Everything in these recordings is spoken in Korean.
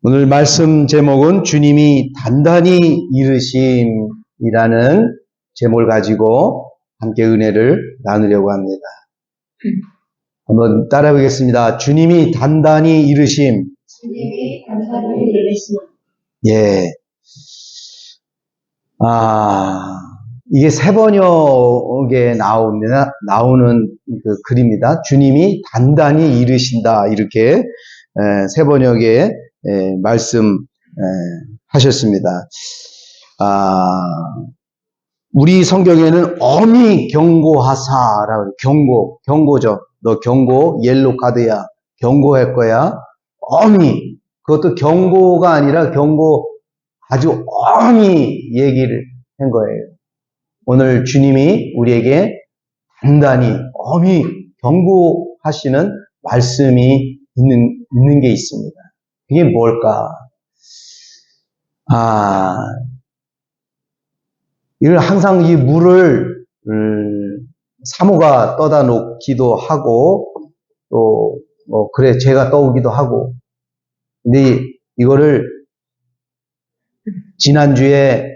오늘 말씀 제목은 주님이 단단히 이르심이라는 제목을 가지고 함께 은혜를 나누려고 합니다. 한번 따라해 보겠습니다. 주님이 단단히 이르심. 주님이 단단히 이르심. 예. 이게 세번역에 나오는 그 글입니다. 주님이 단단히 이르신다. 이렇게 세번역에 말씀 하셨습니다. 우리 성경에는 엄히 경고하사라고 경고죠. 너 경고 옐로 카드야. 경고할 거야. 엄히 그것도 경고가 아니라 아주 엄히 얘기를 한 거예요. 오늘 주님이 우리에게 단단히 엄히 경고하시는 말씀이 있는 게 있습니다. 그게 뭘까? 이걸 항상 이 물을 사모가 떠다 놓기도 하고 또 그래 제가 떠오기도 하고 근데 이거를 지난주에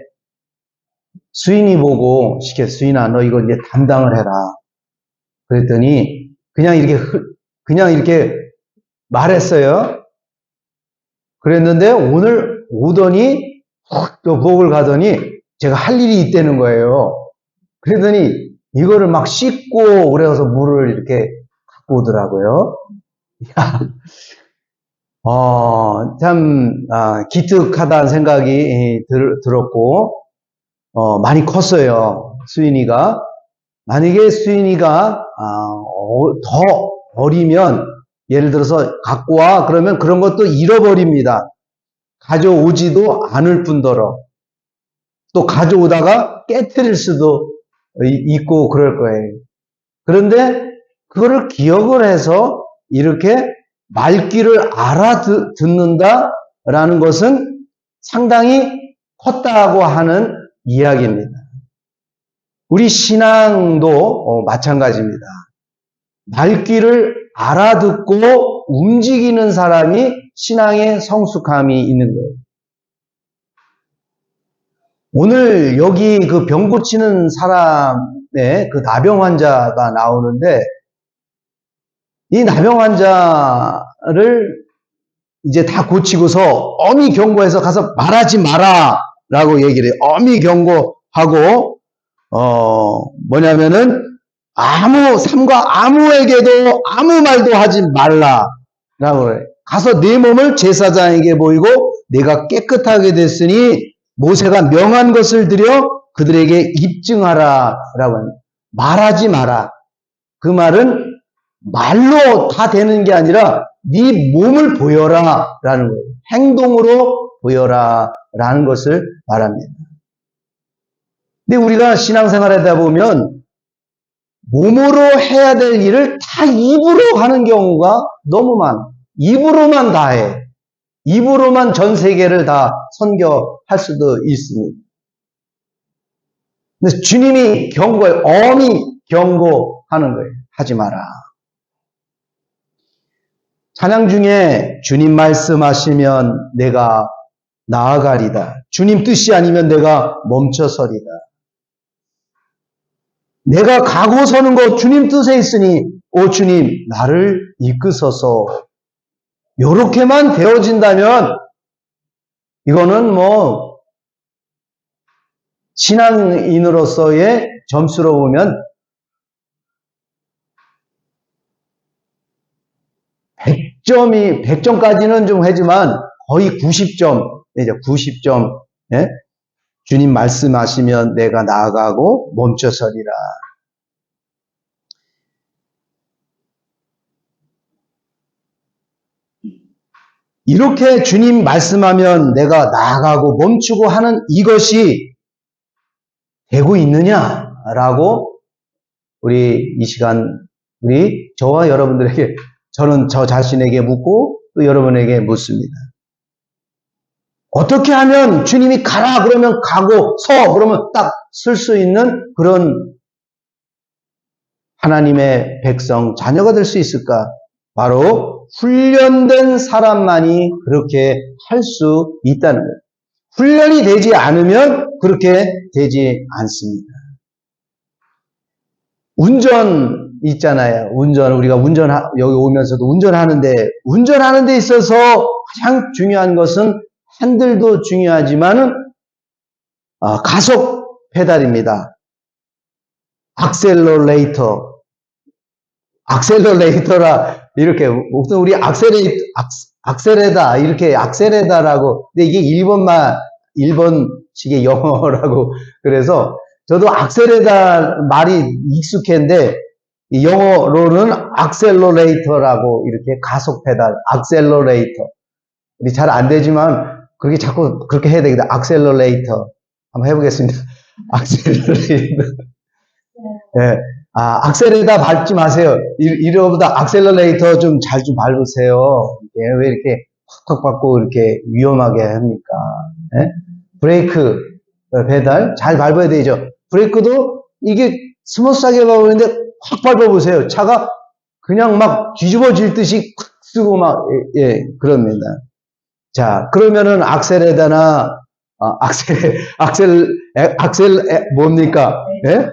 수인이 보고 수인아 너 이거 이제 담당을 해라. 그랬더니 그냥 이렇게 말했어요. 그랬는데 오늘 오더니 또 부엌을 가더니 제가 할 일이 있다는 거예요. 그랬더니 이거를 막 씻고 그래서 물을 이렇게 갖고 오더라고요. 참 기특하다는 생각이 들었고 많이 컸어요. 수인이가. 만약에 수인이가 더 어리면 예를 들어서 갖고 와 그러면 그런 것도 잃어버립니다. 가져오지도 않을 뿐더러 또 가져오다가 깨뜨릴 수도 있고 그럴 거예요. 그런데 그거를 기억을 해서 이렇게 말귀를 알아듣는다라는 것은 상당히 컸다고 하는 이야기입니다. 우리 신앙도 마찬가지입니다. 말귀를 알아듣고 움직이는 사람이 신앙의 성숙함이 있는 거예요. 오늘 여기 그 병 고치는 사람의 그 나병 환자가 나오는데 이 나병 환자를 이제 다 고치고서 엄히 경고해서 가서 말하지 마라 라고 얘기를 해요. 엄히 경고하고 뭐냐면은 삼가 아무에게도 아무 말도 하지 말라라고 해요. 가서 네 몸을 제사장에게 보이고 내가 깨끗하게 됐으니 모세가 명한 것을 드려 그들에게 입증하라라고 합니다. 말하지 마라. 그 말은 말로 다 되는 게 아니라 네 몸을 보여라라는 거예요. 행동으로 보여라라는 것을 말합니다. 근데 우리가 신앙생활하다 보면 몸으로 해야 될 일을 다 입으로 하는 경우가 너무 많아. 입으로만 다 해. 입으로만 전 세계를 다 선교할 수도 있습니다. 근데 주님이 경고해, 엄히 경고하는 거예요. 하지 마라. 찬양 중에 주님 말씀하시면 내가 나아가리다. 주님 뜻이 아니면 내가 멈춰서리다. 내가 가고 서는 것 주님 뜻에 있으니 오 주님 나를 이끄소서. 요렇게만 되어진다면 이거는 신앙인으로서의 점수로 보면 100점까지는 좀 하지만 거의 90점, 90점. 예? 주님 말씀하시면 내가 나아가고 멈춰서리라. 이렇게 주님 말씀하면 내가 나아가고 멈추고 하는 이것이 되고 있느냐라고 우리 이 시간 저와 여러분들에게 저는 저 자신에게 묻고 또 여러분에게 묻습니다. 어떻게 하면 주님이 가라 그러면 가고 서 그러면 딱 설 수 있는 그런 하나님의 백성 자녀가 될 수 있을까? 바로 훈련된 사람만이 그렇게 할 수 있다는 거예요. 훈련이 되지 않으면 그렇게 되지 않습니다. 운전 있잖아요. 우리가 여기 오면서도 운전하는 데 있어서 가장 중요한 것은 핸들도 중요하지만 가속 페달입니다. 악셀러레이터라 이렇게 우리 악셀에다 이렇게 악셀에다라고, 근데 이게 일본식의 영어라고, 그래서 저도 악셀에다 말이 익숙한데 영어로는 악셀러레이터라고, 이렇게 가속 페달 악셀러레이터, 잘 안 되지만 그렇게 자꾸 그렇게 해야 되겠다. 악셀러레이터 한번 해보겠습니다. 악셀러레이터. 예. 악셀에다 밟지 마세요. 이러보다 악셀러레이터 좀 잘 좀 밟으세요. 왜 이렇게 콱콱 밟고 이렇게 위험하게 합니까? 예? 브레이크 페달 잘 밟아야 되죠. 브레이크도 이게 스무스하게 밟는데 확 밟아보세요. 차가 그냥 막 뒤집어질 듯이 콱 쓰고 막, 그럽니다. 자, 그러면은 악셀에다나, 뭡니까? 예?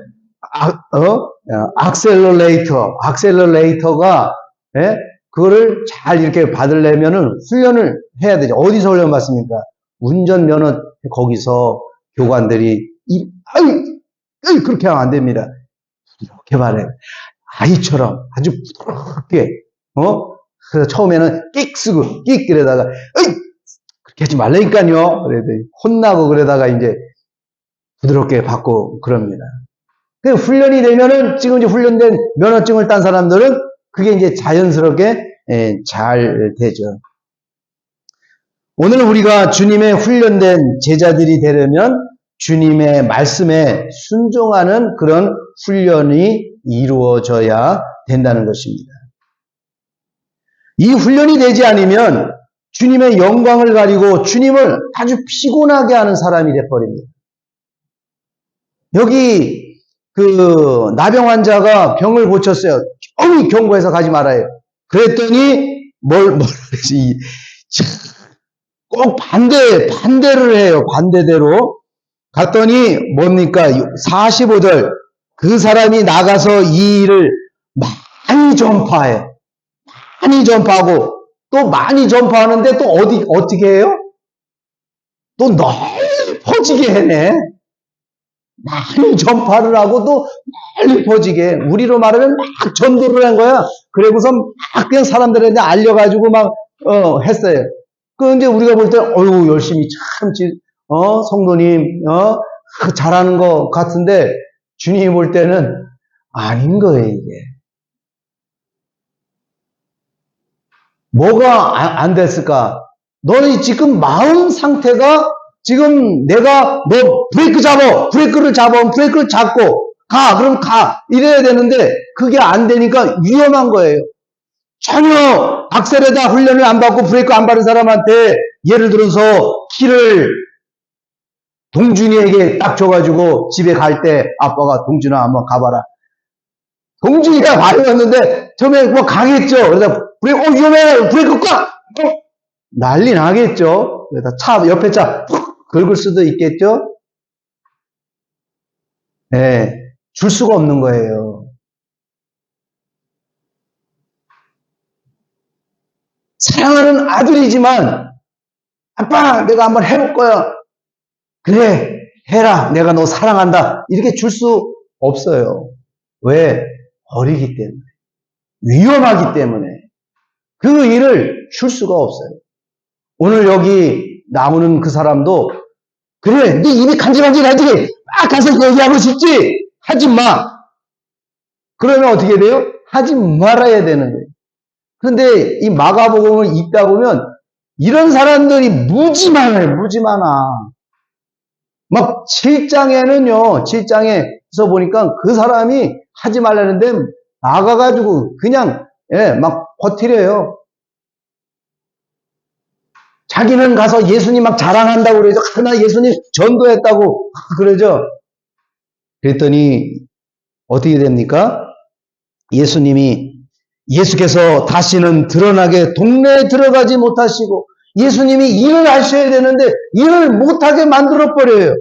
악셀러레이터가, 예? 그거를 잘 이렇게 받으려면은 훈련을 해야 되죠. 어디서 훈련 받습니까? 운전면허 거기서 교관들이, 그렇게 하면 안 됩니다. 이렇게 말해요. 아이처럼 아주 부드럽게, 그래서 처음에는 끽 쓰고, 끽 이러다가, 그렇게 하지 말라니까요. 그래도 혼나고 그러다가 이제 부드럽게 받고 그럽니다. 그 훈련이 되면은, 지금 이제 훈련된 면허증을 딴 사람들은 그게 이제 자연스럽게 잘 되죠. 오늘 우리가 주님의 훈련된 제자들이 되려면 주님의 말씀에 순종하는 그런 훈련이 이루어져야 된다는 것입니다. 이 훈련이 되지 않으면 주님의 영광을 가리고 주님을 아주 피곤하게 하는 사람이 돼버립니다. 여기 그 나병 환자가 병을 고쳤어요. 경고해서 가지 말아요. 그랬더니 꼭 반대를 해요. 반대대로 갔더니 뭡니까? 45절, 그 사람이 나가서 이 일을 많이 전파해요. 많이 전파하고, 또 많이 전파하는데 또 어떻게 해요? 또 널리 퍼지게 해내. 많이 전파를 하고 또 널리 퍼지게. 우리로 말하면 막 전도를 한 거야. 그러고서 막 그냥 사람들한테 알려가지고 막, 했어요. 그런데 우리가 볼 때, 열심히 참, 성도님, 잘하는 것 같은데, 주님이 볼 때는 아닌 거예요, 이게. 뭐가 안 됐을까? 너희 지금 마음 상태가 지금 내가 너 브레이크를 잡으면 브레이크를 잡고 그럼 가 이래야 되는데 그게 안 되니까 위험한 거예요. 전혀 악셀에다 훈련을 안 받고 브레이크 안 밟은 사람한테 예를 들어서 키를 동준이에게 딱 줘가지고 집에 갈 때 아빠가 동준아 한번 가봐라. 동준이가 밟았는데 처음에 뭐 가겠죠. 그래서 위험해 브레이크 꽉 난리 나겠죠. 그래서 옆에 차 긁을 수도 있겠죠. 네, 줄 수가 없는 거예요. 사랑하는 아들이지만 아빠 내가 한번 해볼 거야. 그래 해라. 내가 너 사랑한다. 이렇게 줄 수 없어요. 왜? 어리기 때문에. 위험하기 때문에. 그 일을 줄 수가 없어요. 오늘 여기 나오는 그 사람도 그래 네 입이 간질간질하지 막 가서 얘기하고 싶지 하지 마. 그러면 어떻게 돼요? 하지 말아야 되는 거예요. 그런데 이 마가복음을 읽다 보면 이런 사람들이 무지 많아요. 무지 많아. 막 7장에는요. 7장에서 보니까 그 사람이 하지 말라는데 나가가지고 그냥 막 버티려요. 자기는 가서 예수님 막 자랑한다고 그러죠. 나 예수님 전도했다고 그러죠. 그랬더니 어떻게 됩니까? 예수님이 예수께서 다시는 드러나게 동네에 들어가지 못하시고 예수님이 일을 하셔야 되는데 일을 못하게 만들어버려요.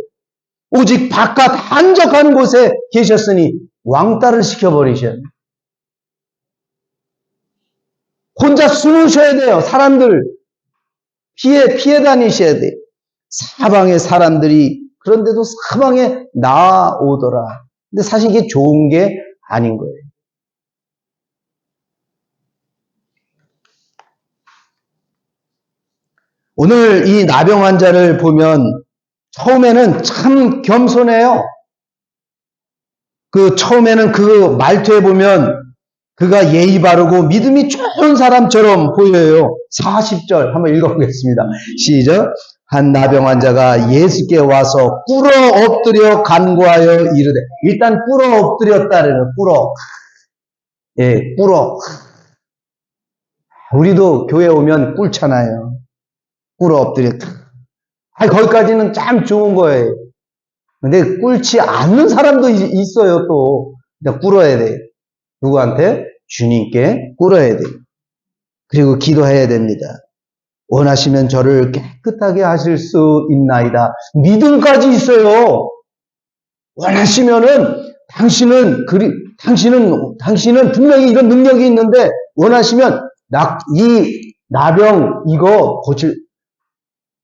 오직 바깥 한적한 곳에 계셨으니 왕따를 시켜버리셨네. 혼자 숨으셔야 돼요. 사람들 피해 다니셔야 돼요. 사방의 사람들이 그런데도 사방에 나오더라. 근데 사실 이게 좋은 게 아닌 거예요. 오늘 이 나병 환자를 보면 처음에는 참 겸손해요. 처음에는 그 말투에 보면 그가 예의 바르고 믿음이 좋은 사람처럼 보여요. 40절 한번 읽어보겠습니다. 시작. 한 나병 환자가 예수께 와서 꿇어 엎드려 간구하여 이르되, 일단 꿇어 엎드렸다래요. 꿇어. 예, 꿇어. 우리도 교회 오면 꿇잖아요. 꿇어 엎드렸다. 거기까지는 참 좋은 거예요. 근데 꿇지 않는 사람도 있어요, 또. 그냥 꿇어야 돼. 누구한테? 주님께 꿇어야 돼. 그리고 기도해야 됩니다. 원하시면 저를 깨끗하게 하실 수 있나이다. 믿음까지 있어요. 원하시면은 당신은 분명히 이런 능력이 있는데 원하시면 이 나병 이거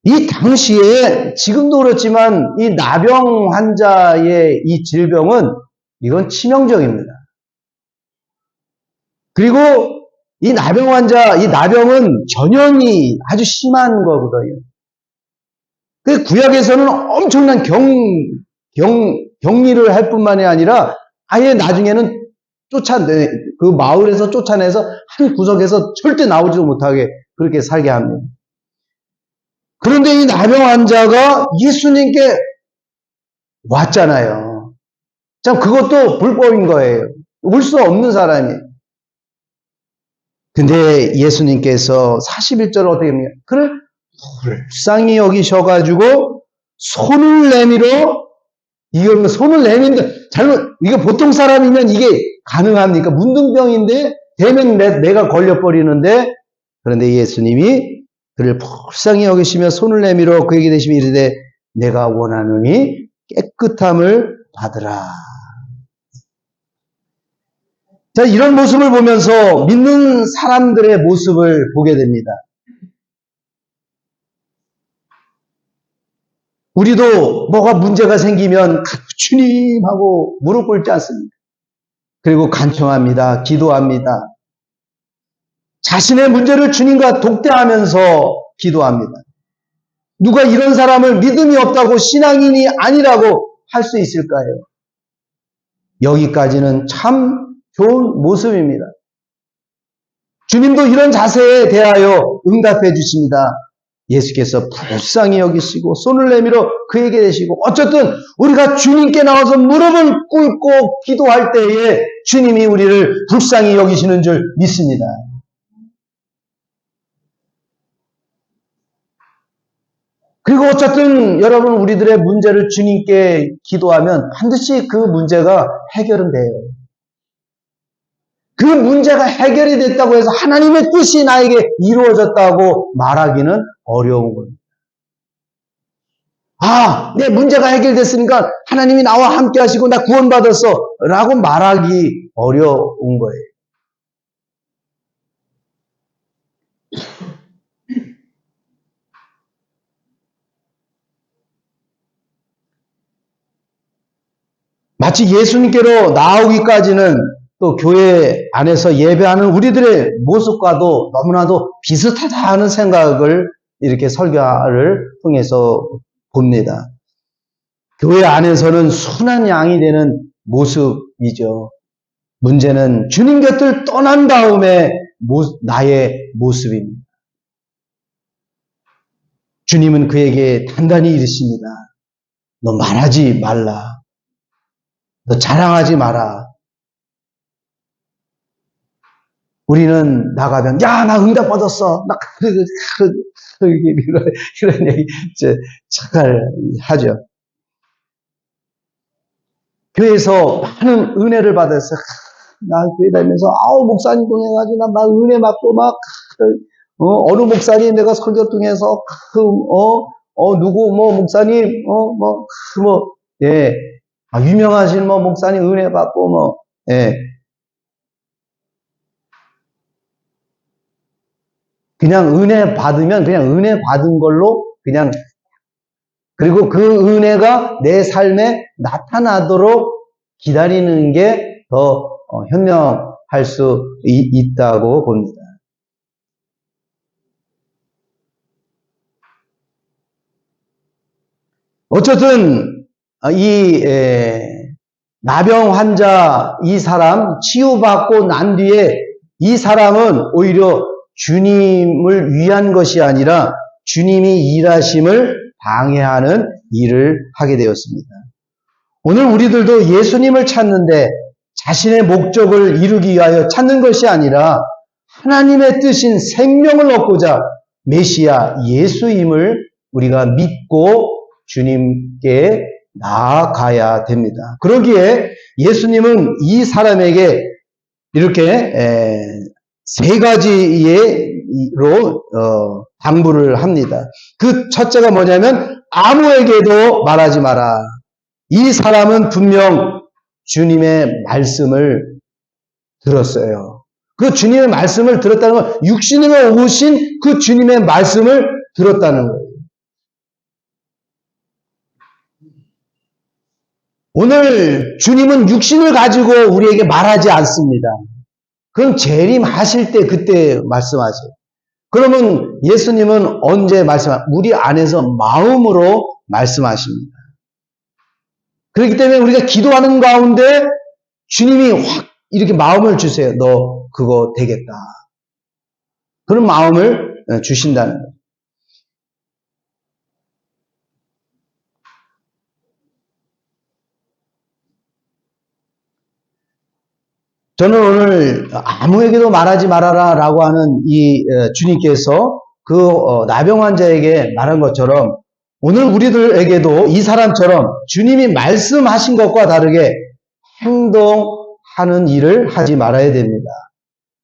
이 당시에 지금도 그렇지만 이 나병 환자의 이 질병은 이건 치명적입니다. 그리고 이 나병은 전염이 아주 심한 거거든요. 그 구약에서는 엄청난 격리를 할 뿐만이 아니라 아예 나중에는 그 마을에서 쫓아내서 한 구석에서 절대 나오지도 못하게 그렇게 살게 합니다. 그런데 이 나병 환자가 예수님께 왔잖아요. 참 그것도 불법인 거예요. 올 수 없는 사람이에요. 근데 예수님께서 41절 어떻게 합니까? 그를 불쌍히 여기셔가지고 손을 내밀어, 이거 손을 내민다. 이거 보통 사람이면 이게 가능합니까? 문둥병인데 되면 내가 걸려버리는데, 그런데 예수님이 그를 불쌍히 여기시며 손을 내밀어 그에게 대시며 이르되 내가 원하노니 깨끗함을 받으라. 자, 이런 모습을 보면서 믿는 사람들의 모습을 보게 됩니다. 우리도 뭐가 문제가 생기면 주님 하고 무릎 꿇지 않습니까? 그리고 간청합니다. 기도합니다. 자신의 문제를 주님과 독대하면서 기도합니다. 누가 이런 사람을 믿음이 없다고 신앙인이 아니라고 할 수 있을까요? 여기까지는 참 좋은 모습입니다. 주님도 이런 자세에 대하여 응답해 주십니다. 예수께서 불쌍히 여기시고 손을 내밀어 그에게 대시고, 어쨌든 우리가 주님께 나와서 무릎을 꿇고 기도할 때에 주님이 우리를 불쌍히 여기시는 줄 믿습니다. 그리고 어쨌든 여러분, 우리들의 문제를 주님께 기도하면 반드시 그 문제가 해결은 돼요. 그 문제가 해결이 됐다고 해서 하나님의 뜻이 나에게 이루어졌다고 말하기는 어려운 겁니다. 내 문제가 해결됐으니까 하나님이 나와 함께 하시고 나 구원받았어 라고 말하기 어려운 거예요. 마치 예수님께로 나오기까지는 또 교회 안에서 예배하는 우리들의 모습과도 너무나도 비슷하다 하는 생각을 이렇게 설교를 통해서 봅니다. 교회 안에서는 순한 양이 되는 모습이죠. 문제는 주님 곁을 떠난 다음에 나의 모습입니다. 주님은 그에게 단단히 이르십니다. 너 말하지 말라. 너 자랑하지 마라. 우리는 나가면 나 응답 받았어. 나 이런 얘기 잘 하죠. 교회에서 많은 은혜를 받아서 나 교회 다니면서, 목사님 통해가지고, 나 막 은혜 받고, 막, 어느 목사님 내가 설교 통해서, 누구, 목사님, 예. 유명하신 목사님 은혜 받고, 예. 그냥 은혜 받으면, 그냥 은혜 받은 걸로, 그냥, 그리고 그 은혜가 내 삶에 나타나도록 기다리는 게 더 현명할 수 있다고 봅니다. 어쨌든 나병 환자 이 사람 치유받고 난 뒤에 이 사람은 오히려 주님을 위한 것이 아니라 주님이 일하심을 방해하는 일을 하게 되었습니다. 오늘 우리들도 예수님을 찾는데 자신의 목적을 이루기 위하여 찾는 것이 아니라 하나님의 뜻인 생명을 얻고자 메시아 예수임을 우리가 믿고 주님께 나아가야 됩니다. 그러기에 예수님은 이 사람에게 이렇게 세 가지로 당부를 합니다. 그 첫째가 뭐냐면 아무에게도 말하지 마라. 이 사람은 분명 주님의 말씀을 들었어요. 그 주님의 말씀을 들었다는 건 육신으로 오신 그 주님의 말씀을 들었다는 거예요. 오늘 주님은 육신을 가지고 우리에게 말하지 않습니다. 그럼 재림하실 때 그때 말씀하세요. 그러면 예수님은 언제 말씀하세요? 우리 안에서 마음으로 말씀하십니다. 그렇기 때문에 우리가 기도하는 가운데 주님이 확 이렇게 마음을 주세요. 너 그거 되겠다. 그런 마음을 주신다는 거예요. 저는 오늘 아무에게도 말하지 말아라 라고 하는 이 주님께서 그 나병 환자에게 말한 것처럼 오늘 우리들에게도 이 사람처럼 주님이 말씀하신 것과 다르게 행동하는 일을 하지 말아야 됩니다.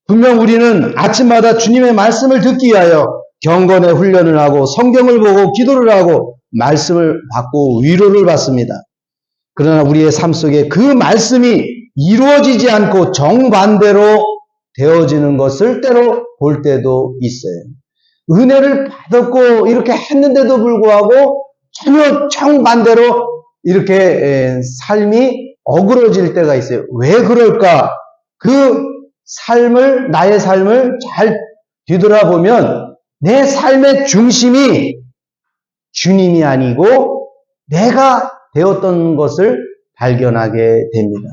분명 우리는 아침마다 주님의 말씀을 듣기 위하여 경건의 훈련을 하고 성경을 보고 기도를 하고 말씀을 받고 위로를 받습니다. 그러나 우리의 삶 속에 그 말씀이 이루어지지 않고 정반대로 되어지는 것을 때로 볼 때도 있어요. 은혜를 받았고 이렇게 했는데도 불구하고 전혀 정반대로 이렇게 삶이 어그러질 때가 있어요. 왜 그럴까? 그 삶을, 나의 삶을 잘 뒤돌아보면 내 삶의 중심이 주님이 아니고 내가 되었던 것을 발견하게 됩니다.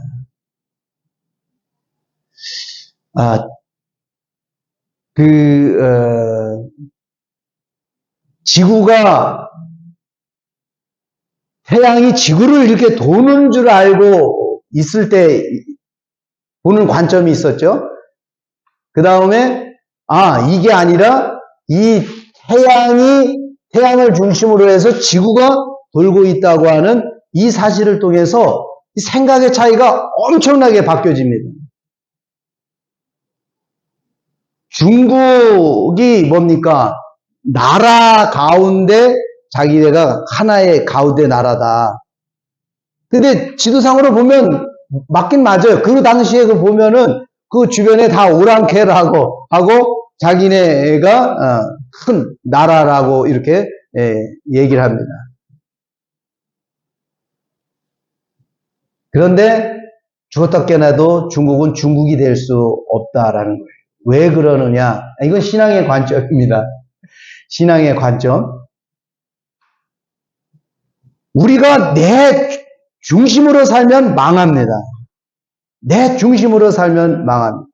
지구가, 태양이 지구를 이렇게 도는 줄 알고 있을 때 보는 관점이 있었죠. 그 다음에, 이게 아니라 이 태양을 중심으로 해서 지구가 돌고 있다고 하는 이 사실을 통해서 생각의 차이가 엄청나게 바뀌어집니다. 중국이 뭡니까? 나라 가운데 자기네가 하나의 가운데 나라다. 근데 지도상으로 보면 맞긴 맞아요. 그 당시에 보면은 그 주변에 다 오랑캐라고 하고 자기네가 큰 나라라고 이렇게 얘기를 합니다. 그런데 죽었다 깨어나도 중국은 중국이 될 수 없다라는 거예요. 왜 그러느냐? 이건 신앙의 관점입니다. 신앙의 관점. 우리가 내 중심으로 살면 망합니다. 내 중심으로 살면 망합니다.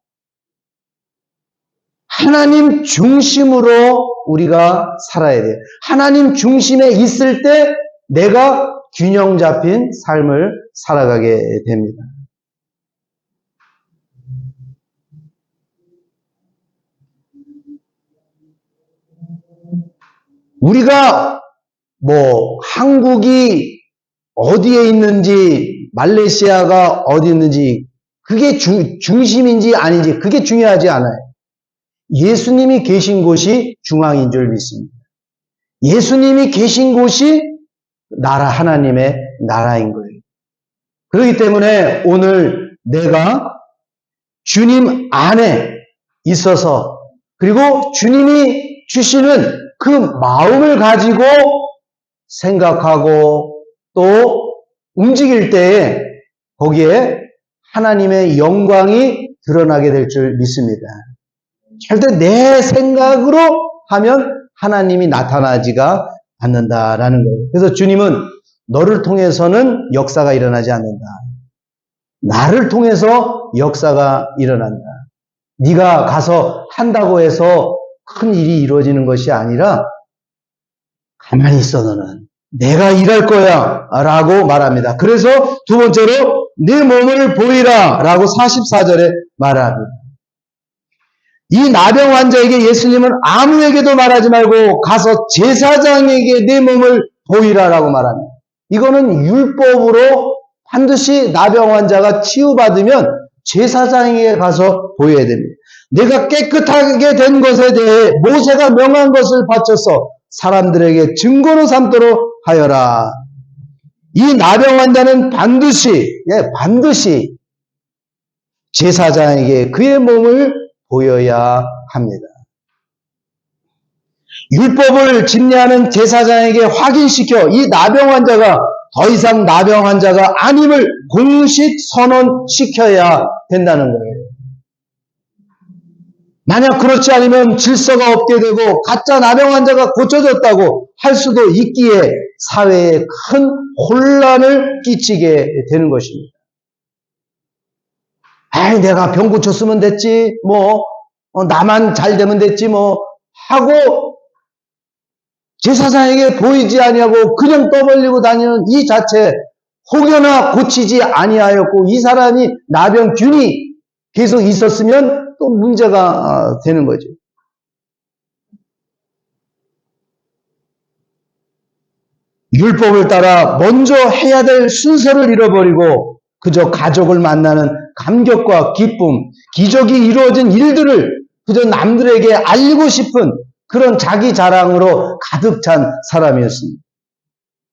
하나님 중심으로 우리가 살아야 돼요. 하나님 중심에 있을 때 내가 균형 잡힌 삶을 살아가게 됩니다. 우리가 한국이 어디에 있는지, 말레이시아가 어디 있는지 그게 중심인지 아닌지 그게 중요하지 않아요. 예수님이 계신 곳이 중앙인 줄 믿습니다. 예수님이 계신 곳이 하나님의 나라인 거예요. 그렇기 때문에 오늘 내가 주님 안에 있어서 그리고 주님이 주시는 그 마음을 가지고 생각하고 또 움직일 때에 거기에 하나님의 영광이 드러나게 될 줄 믿습니다. 절대 내 생각으로 하면 하나님이 나타나지가 않는다라는 거예요. 그래서 주님은 너를 통해서는 역사가 일어나지 않는다. 나를 통해서 역사가 일어난다. 네가 가서 한다고 해서 큰 일이 이루어지는 것이 아니라 가만히 있어 너는. 내가 일할 거야 라고 말합니다. 그래서 두 번째로 내 몸을 보이라 라고 44절에 말합니다. 이 나병 환자에게 예수님은 아무에게도 말하지 말고 가서 제사장에게 내 몸을 보이라 라고 말합니다. 이거는 율법으로 반드시 나병 환자가 치유받으면 제사장에게 가서 보여야 됩니다. 내가 깨끗하게 된 것에 대해 모세가 명한 것을 바쳐서 사람들에게 증거로 삼도록 하여라. 이 나병 환자는 반드시 제사장에게 그의 몸을 보여야 합니다. 율법을 집례하는 제사장에게 확인시켜 이 나병 환자가 더 이상 나병 환자가 아님을 공식 선언시켜야 된다는 거예요. 만약 그렇지 않으면 질서가 없게 되고 가짜 나병 환자가 고쳐졌다고 할 수도 있기에 사회에 큰 혼란을 끼치게 되는 것입니다. 내가 병 고쳤으면 됐지, 나만 잘 되면 됐지, 하고 제사장에게 보이지 아니하고 그냥 떠벌리고 다니는 이 자체 혹여나 고치지 아니하였고 이 사람이 나병균이 계속 있었으면 또 문제가 되는 거죠. 율법을 따라 먼저 해야 될 순서를 잃어버리고 그저 가족을 만나는 감격과 기쁨, 기적이 이루어진 일들을 그저 남들에게 알리고 싶은 그런 자기 자랑으로 가득 찬 사람이었습니다.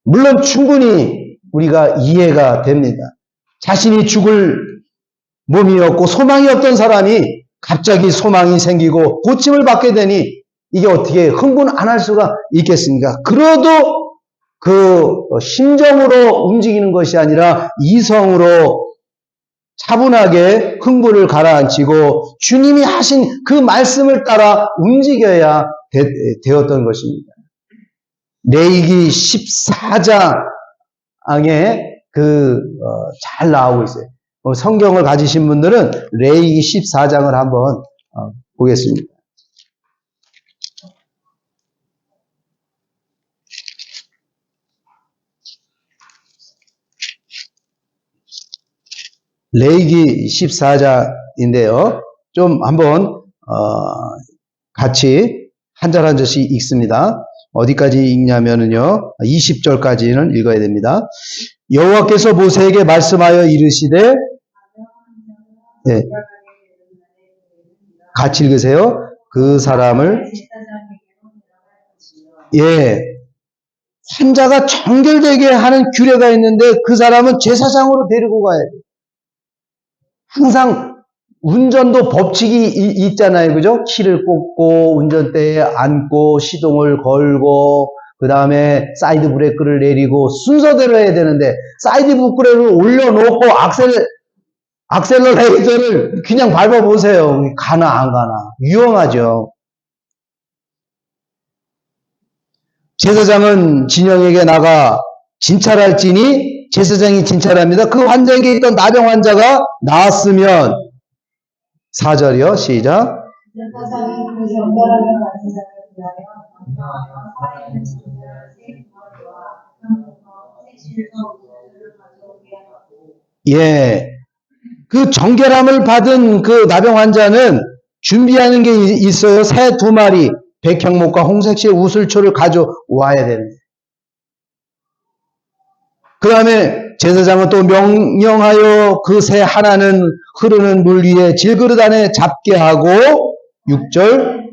물론 충분히 우리가 이해가 됩니다. 자신이 죽을 몸이었고 소망이 없던 사람이 갑자기 소망이 생기고 고침을 받게 되니 이게 어떻게 흥분 안 할 수가 있겠습니까? 그래도 그 심정으로 움직이는 것이 아니라 이성으로 차분하게 흥분을 가라앉히고 주님이 하신 그 말씀을 따라 움직여야 되었던 것입니다. 레위기 14장에 잘 나오고 있어요. 성경을 가지신 분들은 레위기 14장을 한번 보겠습니다. 레위기 14장인데요. 좀 한번 같이 한 절 한 절씩 읽습니다. 어디까지 읽냐면은요. 20절까지는 읽어야 됩니다. 여호와께서 모세에게 말씀하여 이르시되 같이 읽으세요. 그 사람을 환자가 정결되게 하는 규례가 있는데 그 사람은 제사장으로 데리고 가야 돼요. 항상 운전도 법칙이 있잖아요. 그죠? 키를 꽂고 운전대에 앉고 시동을 걸고 그 다음에 사이드 브레이크를 내리고 순서대로 해야 되는데 사이드 브레이크를 올려놓고 악셀러레이터를 그냥 밟아보세요. 가나 안 가나. 위험하죠. 제사장은 진영에게 나가 진찰할지니 제사장이 진찰합니다. 그 환자에게 있던 나병 환자가 나았으면 4절이요. 시작. 제사장이 그 정결하게 받은 자를 위하여 명령하여 살아있는 짐승을 세 덩어리와 한 세 실적 우유를 가져오게 하고 그 정결함을 받은 그 나병 환자는 준비하는 게 있어요. 새 2마리, 백향목과 홍색실 우슬초를 가져와야 됩니다. 그 다음에 제사장은 또 명령하여 그 새 하나는 흐르는 물 위에 질그릇 안에 잡게 하고 6절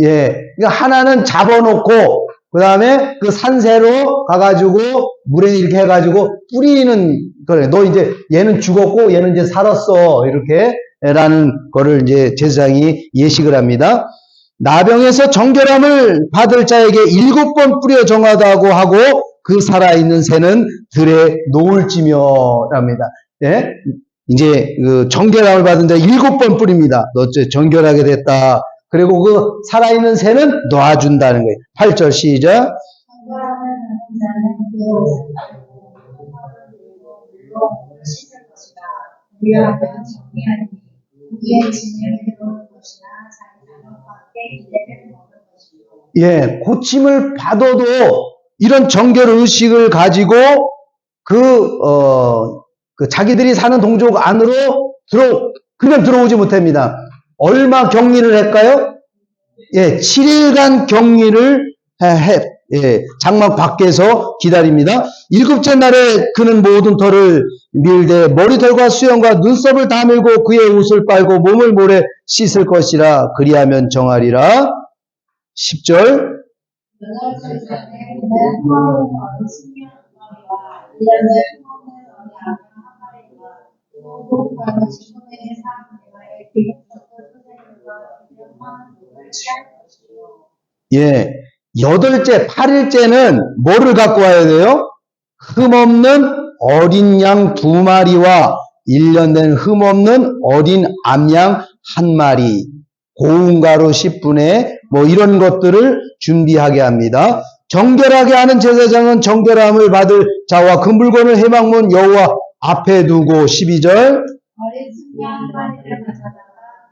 예, 그러니까 하나는 잡아놓고 그 다음에 그 산새로 가가지고 물에 이렇게 해가지고 뿌리는 거래. 너 이제 얘는 죽었고 얘는 이제 살았어 이렇게 라는 거를 이제 제사장이 예식을 합니다. 나병에서 정결함을 받을 자에게 7번 뿌려 정하다고 하고 그 살아있는 새는 들에 놓을지며 랍니다. 예? 이제 그 정결함을 받은 자 7번 뿌립니다. 너 정결하게 됐다. 그리고 그 살아있는 새는 놔준다는 거예요. 8절 시작. 예, 고침을 받아도 이런 정결 의식을 가지고 그 자기들이 사는 동족 안으로 그냥 들어오지 못합니다. 얼마 격리를 할까요? 예, 7일간 격리를 장막 밖에서 기다립니다. 7째 날에 그는 모든 털을 밀되 머리털과 수염과 눈썹을 다 밀고 그의 옷을 빨고 몸을 모래 씻을 것이라 그리하면 정하리라. 10절 예, 8째, 8일째는 뭐를 갖고 와야 돼요? 흠없는 어린 양 2마리와 1년 된 흠없는 어린 암양 1마리, 고운 가루 10분의 뭐 이런 것들을 준비하게 합니다. 정결하게 하는 제사장은 정결함을 받을 자와 그 물건을 회막문 여호와 앞에 두고 12절 어린 순양 한 마리를 가져다가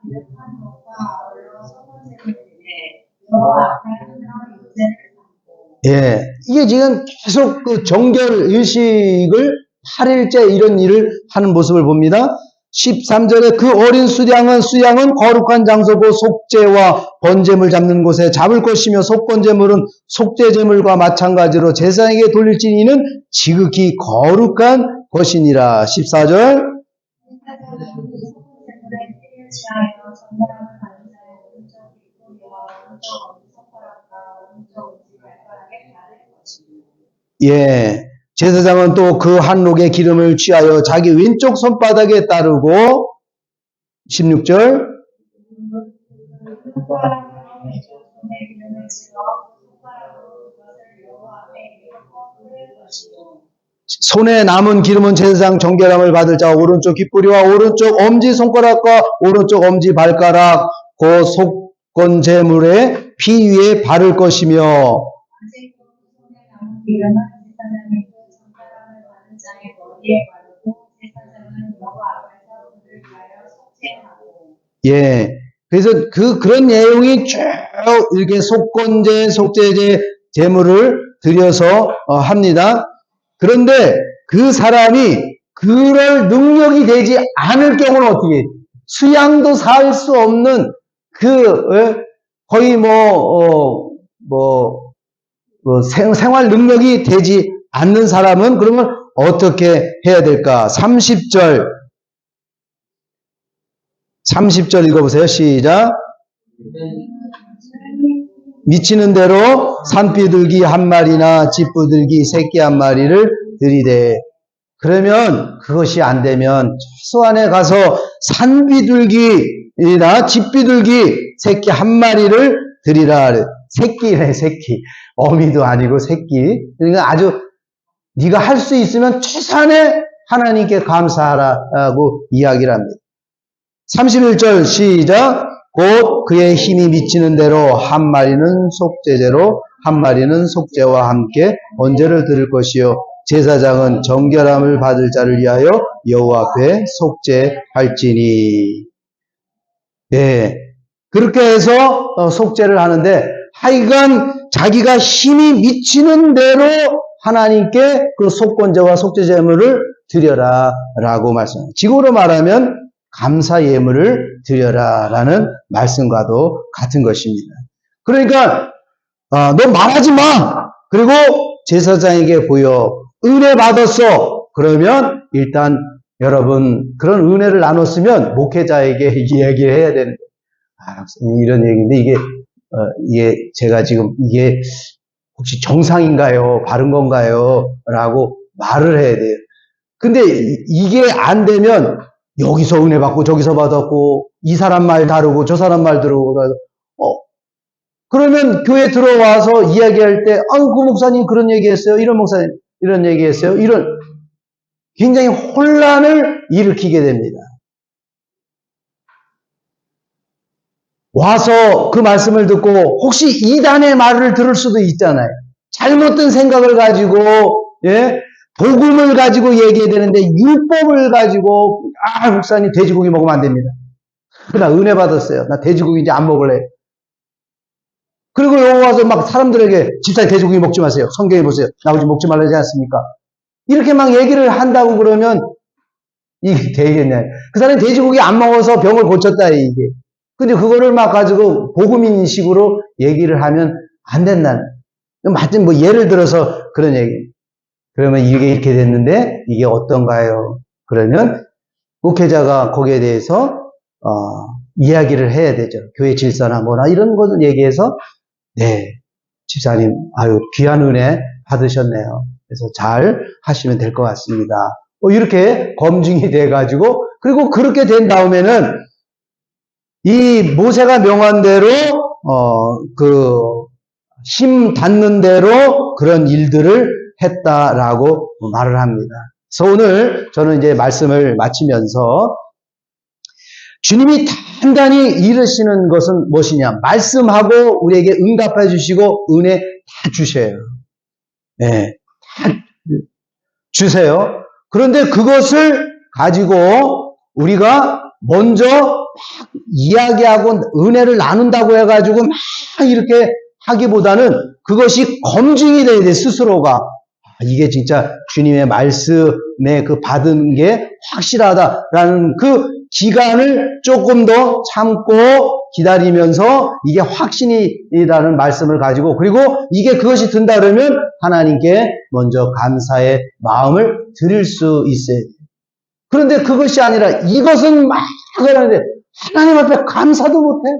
기름한 것과 아울러 소금을 내리되 여호와 앞에 하나로 유제를 삼고 예, 이게 지금 계속 그 정결 의식을 8일째 이런 일을 하는 모습을 봅니다. 13절에 그 어린 수양은 거룩한 장소고 속죄와 번제물 잡는 곳에 잡을 것이며 속번제물은 속죄제물과 마찬가지로 제사장에게 돌릴지니 이는 지극히 거룩한 것이니라. 14절 예, 제사장은 또 그 한 록의 기름을 취하여 자기 왼쪽 손바닥에 따르고 16절 손에 남은 기름은 제사장 정결함을 받을 자 오른쪽 귓뿌리와 오른쪽 엄지 손가락과 오른쪽 엄지 발가락 그 속건제물의 피 위에 바를 것이며 예, 그래서 그런 내용이 쭉 이렇게 속건제, 속죄제, 제물을 드려서 합니다. 그런데 그 사람이 그럴 능력이 되지 않을 경우는 어떻게 해요? 수양도 살 수 없는 거의 생활 능력이 되지 않는 사람은 그러면 어떻게 해야 될까? 30절 읽어보세요. 시작. 미치는 대로 산비둘기 1마리나 집비둘기 새끼 1마리를 들이되 그러면 그것이 안 되면 최소한에 가서 산비둘기나 집비둘기 새끼 1마리를 드리라. 새끼래 새끼. 어미도 아니고 새끼. 그러니까 아주 네가 할 수 있으면 최소한에 하나님께 감사하라고 이야기를 합니다. 31절 시작. 곧 그의 힘이 미치는 대로 1마리는 속죄제로 1마리는 속죄와 함께 번제를 드릴 것이요 제사장은 정결함을 받을 자를 위하여 여호와 앞에 속죄할지니. 네, 그렇게 해서 속죄를 하는데 하여간 자기가 힘이 미치는 대로 하나님께 그 속건제와 속죄제물을 드려라 라고 말씀합니다. 지금으로 말하면 감사 예물을 드려라라는 말씀과도 같은 것입니다. 그러니까 너 말하지 마. 그리고 제사장에게 보여. 은혜 받았어. 그러면 일단 여러분 그런 은혜를 나눴으면 목회자에게 얘기를 해야 되는 거예요. 이런 얘기인데 이게 제가 지금 이게 혹시 정상인가요? 바른 건가요? 라고 말을 해야 돼요. 근데 이게 안 되면 여기서 은혜 받고 저기서 받았고 이 사람 말 다르고 저 사람 말 들고 그러면 교회 들어와서 이야기할 때 그 목사님 그런 얘기했어요. 이런 목사님 이런 얘기했어요. 이런 굉장히 혼란을 일으키게 됩니다. 와서 그 말씀을 듣고 혹시 이단의 말을 들을 수도 있잖아요. 잘못된 생각을 가지고 복음을 가지고 얘기해야 되는데 율법을 가지고 목사님 돼지고기 먹으면 안 됩니다. 나 은혜 받았어요. 나 돼지고기 이제 안 먹을래. 그리고 여기 와서 막 사람들에게 집사님 돼지고기 먹지 마세요. 성경에 보세요. 나 오지 먹지 말라지 않습니까? 이렇게 막 얘기를 한다고 그러면 이게 되겠네. 그 사람이 돼지고기 안 먹어서 병을 고쳤다 이게. 근데 그거를 막 가지고 복음인식으로 얘기를 하면 안 된다는. 마침 뭐 예를 들어서 그런 얘기. 그러면 이게 이렇게 됐는데 이게 어떤가요? 그러면 목회자가 거기에 대해서 이야기를 해야 되죠. 교회 질서나 뭐나 이런 것을 얘기해서 네, 집사님 귀한 은혜 받으셨네요. 그래서 잘 하시면 될 것 같습니다. 이렇게 검증이 돼가지고 그리고 그렇게 된 다음에는 이 모세가 명한 대로 심 닿는 대로 그런 일들을 했다라고 말을 합니다. 그래서 오늘 저는 이제 말씀을 마치면서 주님이 단단히 이르시는 것은 무엇이냐? 말씀하고 우리에게 응답해 주시고 은혜 다 주셔요. 네, 다 주세요. 그런데 그것을 가지고 우리가 먼저 막 이야기하고 은혜를 나눈다고 해가지고 막 이렇게 하기보다는 그것이 검증이 돼야 돼, 스스로가. 이게 진짜 주님의 말씀에 그 받은 게 확실하다라는 그 기간을 조금 더 참고 기다리면서 이게 확신이라는 말씀을 가지고 그리고 이게 그것이 든다 그러면 하나님께 먼저 감사의 마음을 드릴 수 있어요. 그런데 그것이 아니라 이것은 막 하는데 하나님 앞에 감사도 못해.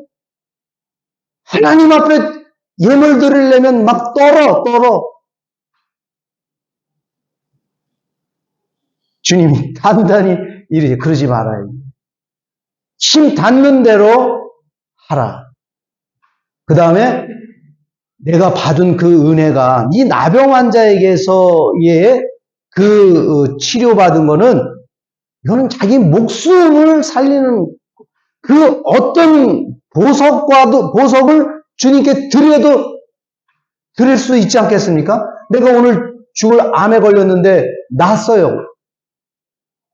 하나님 앞에 예물 드리려면 막 떨어. 주님이 단단히 이르시 그러지 말아요. 심 닿는 대로 하라. 그 다음에 내가 받은 그 은혜가 이 나병 환자에게서의 그 치료받은 거는 이거는 자기 목숨을 살리는 그 어떤 보석을 주님께 드릴 수 있지 않겠습니까? 내가 오늘 죽을 암에 걸렸는데 낫어요.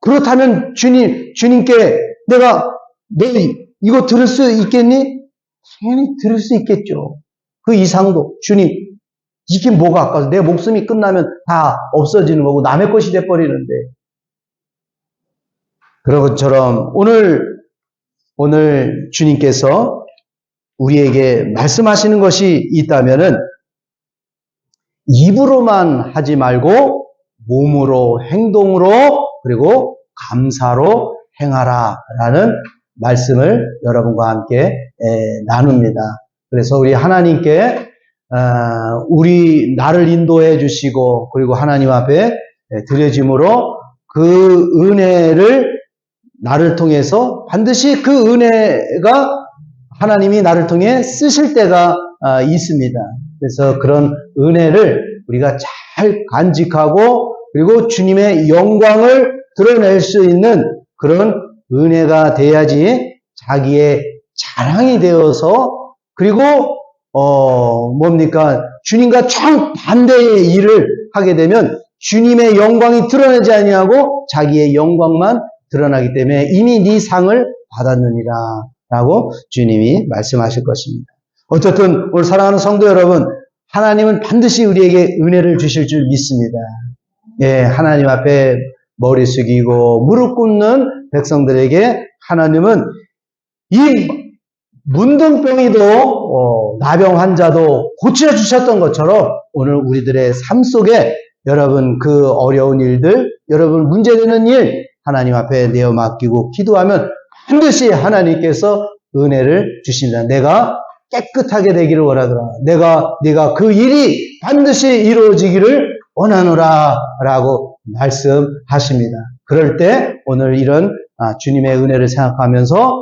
그렇다면 주님께 내가 너 이거 들을 수 있겠니? 당연히 들을 수 있겠죠. 그 이상도 주님 이게 뭐가 아까워서 내 목숨이 끝나면 다 없어지는 거고 남의 것이 돼버리는데 그런 것처럼 오늘 주님께서 우리에게 말씀하시는 것이 있다면은 입으로만 하지 말고 몸으로 행동으로 그리고 감사로 행하라라는 말씀을 여러분과 함께 나눕니다. 그래서 우리 하나님께 우리 나를 인도해 주시고 그리고 하나님 앞에 드려짐으로 그 은혜를 나를 통해서 반드시 그 은혜가 하나님이 나를 통해 쓰실 때가 있습니다. 그래서 그런 은혜를 우리가 잘 간직하고 그리고 주님의 영광을 드러낼 수 있는 그런 은혜가 돼야지 자기의 자랑이 되어서 그리고 주님과 정반대의 일을 하게 되면 주님의 영광이 드러나지 아니하고 자기의 영광만 드러나기 때문에 이미 네 상을 받았느니라 라고 주님이 말씀하실 것입니다. 어쨌든 오늘 사랑하는 성도 여러분, 하나님은 반드시 우리에게 은혜를 주실 줄 믿습니다. 예, 하나님 앞에 머리 숙이고 무릎 꿇는 백성들에게 하나님은 이 문둥병이도 나병 환자도 고쳐주셨던 것처럼 오늘 우리들의 삶 속에 여러분 그 어려운 일들, 여러분 문제되는 일 하나님 앞에 내어 맡기고 기도하면 반드시 하나님께서 은혜를 주십니다. 내가 깨끗하게 되기를 원하더라. 내가 그 일이 반드시 이루어지기를 원하노라 라고 말씀하십니다. 그럴 때 오늘 이런 주님의 은혜를 생각하면서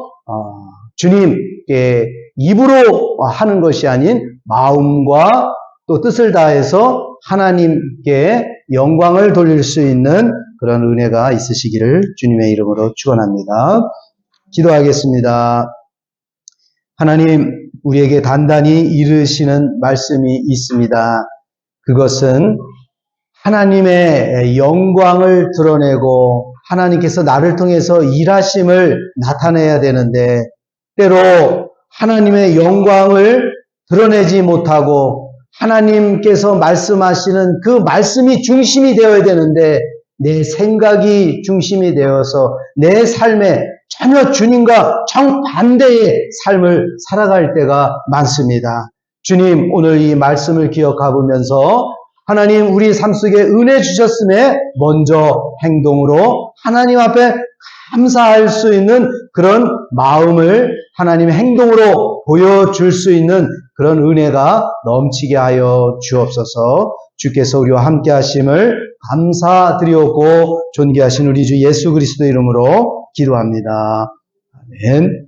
주님께 입으로 하는 것이 아닌 마음과 또 뜻을 다해서 하나님께 영광을 돌릴 수 있는 그런 은혜가 있으시기를 주님의 이름으로 축원합니다. 기도하겠습니다. 하나님, 우리에게 단단히 이르시는 말씀이 있습니다. 그것은 하나님의 영광을 드러내고 하나님께서 나를 통해서 일하심을 나타내야 되는데 때로 하나님의 영광을 드러내지 못하고 하나님께서 말씀하시는 그 말씀이 중심이 되어야 되는데 내 생각이 중심이 되어서 내 삶에 전혀 주님과 정반대의 삶을 살아갈 때가 많습니다. 주님, 오늘 이 말씀을 기억하면서 하나님 우리 삶 속에 은혜 주셨음에 먼저 행동으로 하나님 앞에 감사할 수 있는 그런 마음을 하나님의 행동으로 보여줄 수 있는 그런 은혜가 넘치게 하여 주옵소서. 주께서 우리와 함께 하심을 감사드리옵고 존귀하신 우리 주 예수 그리스도 이름으로 기도합니다. 아멘.